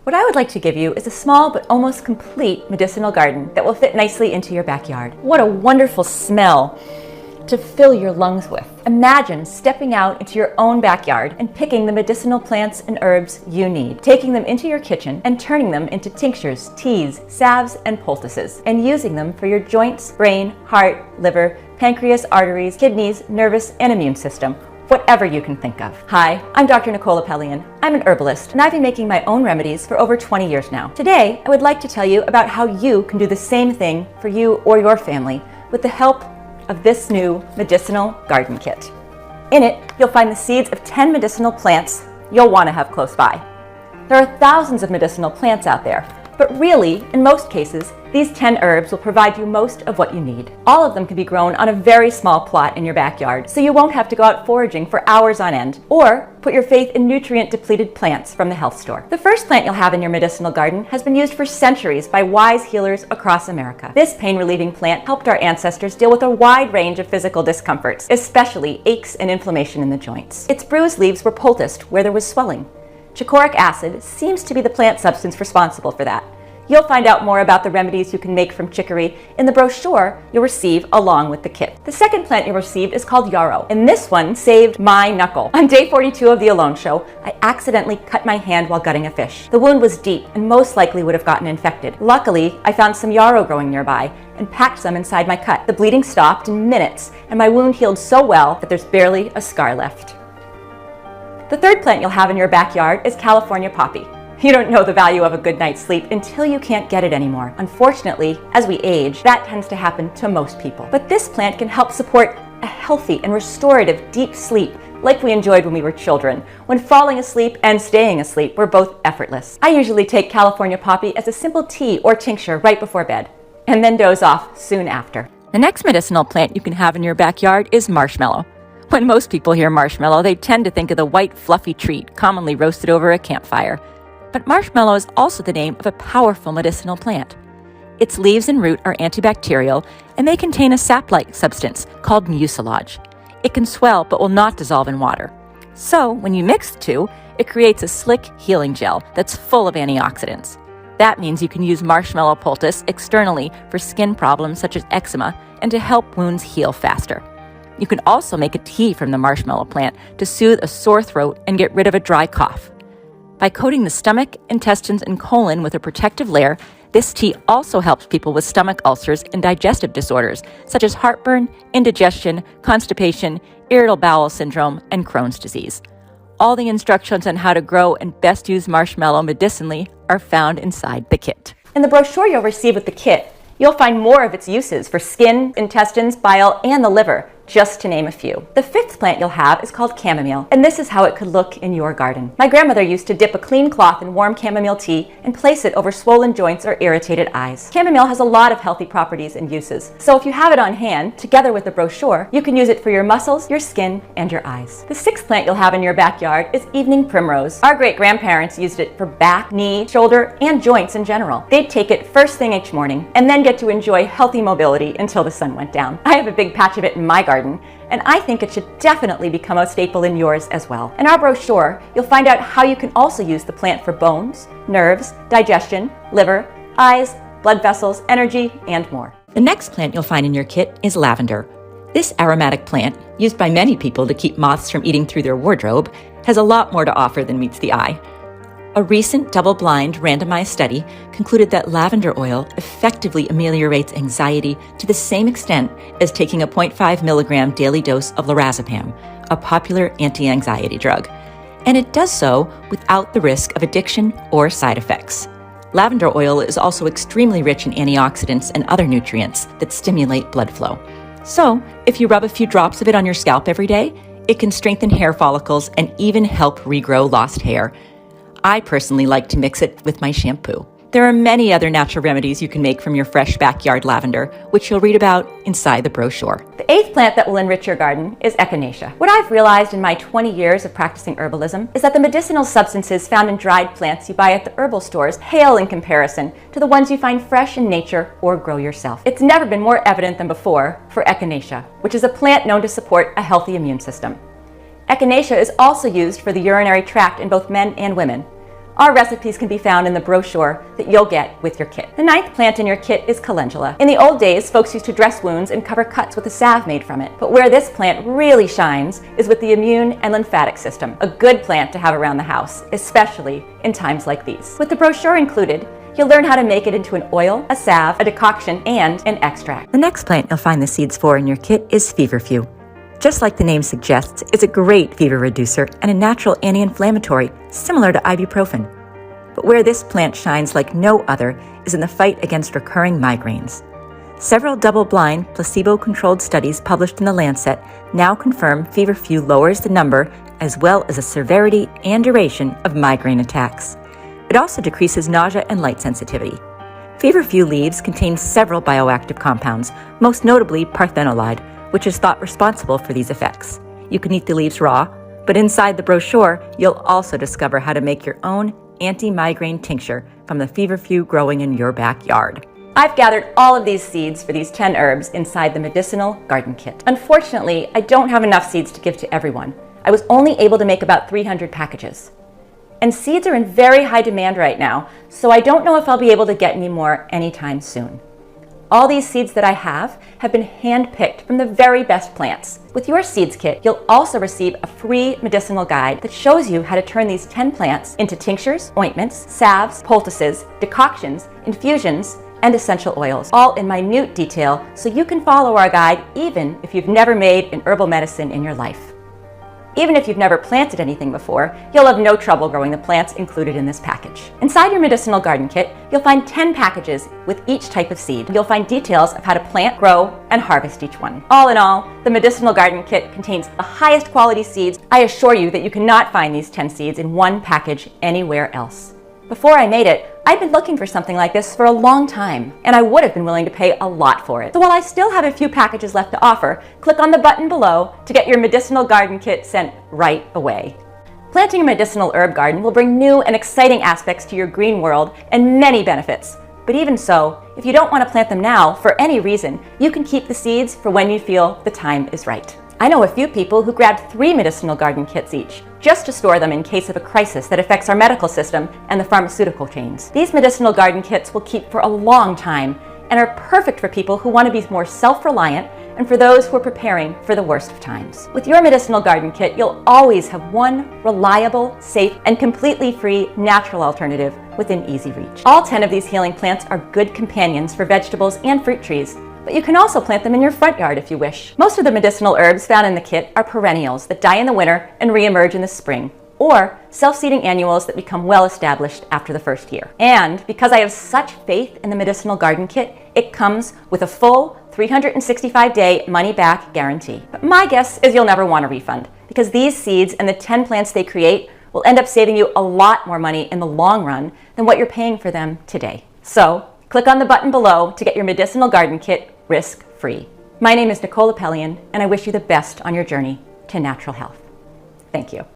What I would like to give you is a small but almost complete medicinal garden that will fit nicely into your backyard. What a wonderful smell to fill your lungs with. Imagine stepping out into your own backyard and picking the medicinal plants and herbs you need, taking them into your kitchen and turning them into tinctures, teas, salves, and poultices, and using them for your joints, brain, heart, liver, pancreas, arteries, kidneys, nervous, and immune system. Whatever you can think of. Hi, I'm Dr. Nicole Apelian. I'm an herbalist, and I've been making my own remedies for over 20 years now. Today, I would like to tell you about how you can do the same thing for you or your family with the help of this new Medicinal Garden Kit. In it, you'll find the seeds of 10 medicinal plants you'll want to have close by. There are thousands of medicinal plants out there, but really, in most cases, these 10 herbs will provide you most of what you need. All of them can be grown on a very small plot in your backyard, so you won't have to go out foraging for hours on end, or put your faith in nutrient-depleted plants from the health store. The first plant you'll have in your medicinal garden has been used for centuries by wise healers across America. This pain-relieving plant helped our ancestors deal with a wide range of physical discomforts, especially aches and inflammation in the joints. Its bruised leaves were poulticed where there was swelling. Chicoric acid seems to be the plant substance responsible for that. You'll find out more about the remedies you can make from chicory in the brochure you'll receive along with the kit. The second plant you'll receive is called yarrow, and this one saved my knuckle. On day 42 of the Alone Show, I accidentally cut my hand while gutting a fish. The wound was deep and most likely would have gotten infected. Luckily, I found some yarrow growing nearby and packed some inside my cut. The bleeding stopped in minutes, and my wound healed so well that there's barely a scar left. The third plant you'll have in your backyard is California poppy. You don't know the value of a good night's sleep until you can't get it anymore. Unfortunately, as we age, that tends to happen to most people. But this plant can help support a healthy and restorative deep sleep like we enjoyed when we were children, when falling asleep and staying asleep were both effortless. I usually take California poppy as a simple tea or tincture right before bed, and then doze off soon after. The next medicinal plant you can have in your backyard is marshmallow. When most people hear marshmallow, they tend to think of the white, fluffy treat commonly roasted over a campfire. But marshmallow is also the name of a powerful medicinal plant. Its leaves and root are antibacterial, and they contain a sap-like substance called mucilage. It can swell but will not dissolve in water. So, when you mix the two, it creates a slick healing gel that's full of antioxidants. That means you can use marshmallow poultice externally for skin problems such as eczema and to help wounds heal faster. You can also make a tea from the marshmallow plant to soothe a sore throat and get rid of a dry cough. By coating the stomach, intestines, and colon with a protective layer, this tea also helps people with stomach ulcers and digestive disorders, such as heartburn, indigestion, constipation, irritable bowel syndrome, and Crohn's disease. All the instructions on how to grow and best use marshmallow medicinally are found inside the kit. In the brochure you'll receive with the kit, you'll find more of its uses for skin, intestines, bile, and the liver, just to name a few. The fifth plant you'll have is called chamomile, and this is how it could look in your garden. My grandmother used to dip a clean cloth in warm chamomile tea and place it over swollen joints or irritated eyes. Chamomile has a lot of healthy properties and uses, so if you have it on hand, together with the brochure, you can use it for your muscles, your skin, and your eyes. The sixth plant you'll have in your backyard is evening primrose. Our great-grandparents used it for back, knee, shoulder, and joints in general. They'd take it first thing each morning and then get to enjoy healthy mobility until the sun went down. I have a big patch of it in my garden, and I think it should definitely become a staple in yours as well. In our brochure, you'll find out how you can also use the plant for bones, nerves, digestion, liver, eyes, blood vessels, energy, and more. The next plant you'll find in your kit is lavender. This aromatic plant, used by many people to keep moths from eating through their wardrobe, has a lot more to offer than meets the eye. A recent double-blind randomized study concluded that lavender oil effectively ameliorates anxiety to the same extent as taking a 0.5 milligram daily dose of lorazepam, a popular anti-anxiety drug. And it does so without the risk of addiction or side effects. Lavender oil is also extremely rich in antioxidants and other nutrients that stimulate blood flow. So, if you rub a few drops of it on your scalp every day, it can strengthen hair follicles and even help regrow lost hair. I personally like to mix it with my shampoo. There are many other natural remedies you can make from your fresh backyard lavender, which you'll read about inside the brochure. The eighth plant that will enrich your garden is echinacea. What I've realized in my 20 years of practicing herbalism is that the medicinal substances found in dried plants you buy at the herbal stores pale in comparison to the ones you find fresh in nature or grow yourself. It's never been more evident than before for echinacea, which is a plant known to support a healthy immune system. Echinacea is also used for the urinary tract in both men and women. Our recipes can be found in the brochure that you'll get with your kit. The 9th plant in your kit is calendula. In the old days, folks used to dress wounds and cover cuts with a salve made from it. But where this plant really shines is with the immune and lymphatic system, a good plant to have around the house, especially in times like these. With the brochure included, you'll learn how to make it into an oil, a salve, a decoction, and an extract. The next plant you'll find the seeds for in your kit is feverfew. Just like the name suggests, it's a great fever reducer and a natural anti-inflammatory, similar to ibuprofen. But where this plant shines like no other is in the fight against recurring migraines. Several double-blind, placebo-controlled studies published in The Lancet now confirm feverfew lowers the number as well as the severity and duration of migraine attacks. It also decreases nausea and light sensitivity. Feverfew leaves contain several bioactive compounds, most notably parthenolide, which is thought responsible for these effects. You can eat the leaves raw, but inside the brochure, you'll also discover how to make your own anti-migraine tincture from the feverfew growing in your backyard. I've gathered all of these seeds for these 10 herbs inside the Medicinal Garden Kit. Unfortunately, I don't have enough seeds to give to everyone. I was only able to make about 300 packages. And seeds are in very high demand right now, so I don't know if I'll be able to get any more anytime soon. All these seeds that I have been hand-picked from the very best plants. With your seeds kit, you'll also receive a free medicinal guide that shows you how to turn these 10 plants into tinctures, ointments, salves, poultices, decoctions, infusions, and essential oils, all in minute detail so you can follow our guide even if you've never made an herbal medicine in your life. Even if you've never planted anything before, you'll have no trouble growing the plants included in this package. Inside your Medicinal Garden Kit, you'll find 10 packages with each type of seed. You'll find details of how to plant, grow, and harvest each one. All in all, the Medicinal Garden Kit contains the highest quality seeds. I assure you that you cannot find these 10 seeds in one package anywhere else. Before I made it, I'd been looking for something like this for a long time, and I would have been willing to pay a lot for it. So while I still have a few packages left to offer, click on the button below to get your Medicinal Garden Kit sent right away. Planting a medicinal herb garden will bring new and exciting aspects to your green world and many benefits. But even so, if you don't want to plant them now for any reason, you can keep the seeds for when you feel the time is right. I know a few people who grabbed 3 medicinal garden kits each, just to store them in case of a crisis that affects our medical system and the pharmaceutical chains. These medicinal garden kits will keep for a long time and are perfect for people who want to be more self-reliant and for those who are preparing for the worst of times. With your medicinal garden kit, you'll always have one reliable, safe, and completely free natural alternative within easy reach. All 10 of these healing plants are good companions for vegetables and fruit trees, but you can also plant them in your front yard if you wish. Most of the medicinal herbs found in the kit are perennials that die in the winter and re-emerge in the spring, or self-seeding annuals that become well-established after the first year. And because I have such faith in the Medicinal Garden Kit, it comes with a full 365-day money-back guarantee. But my guess is you'll never want a refund, because these seeds and the 10 plants they create will end up saving you a lot more money in the long run than what you're paying for them today. So, click on the button below to get your Medicinal Garden Kit risk-free. My name is Nicole Apelian, and I wish you the best on your journey to natural health. Thank you.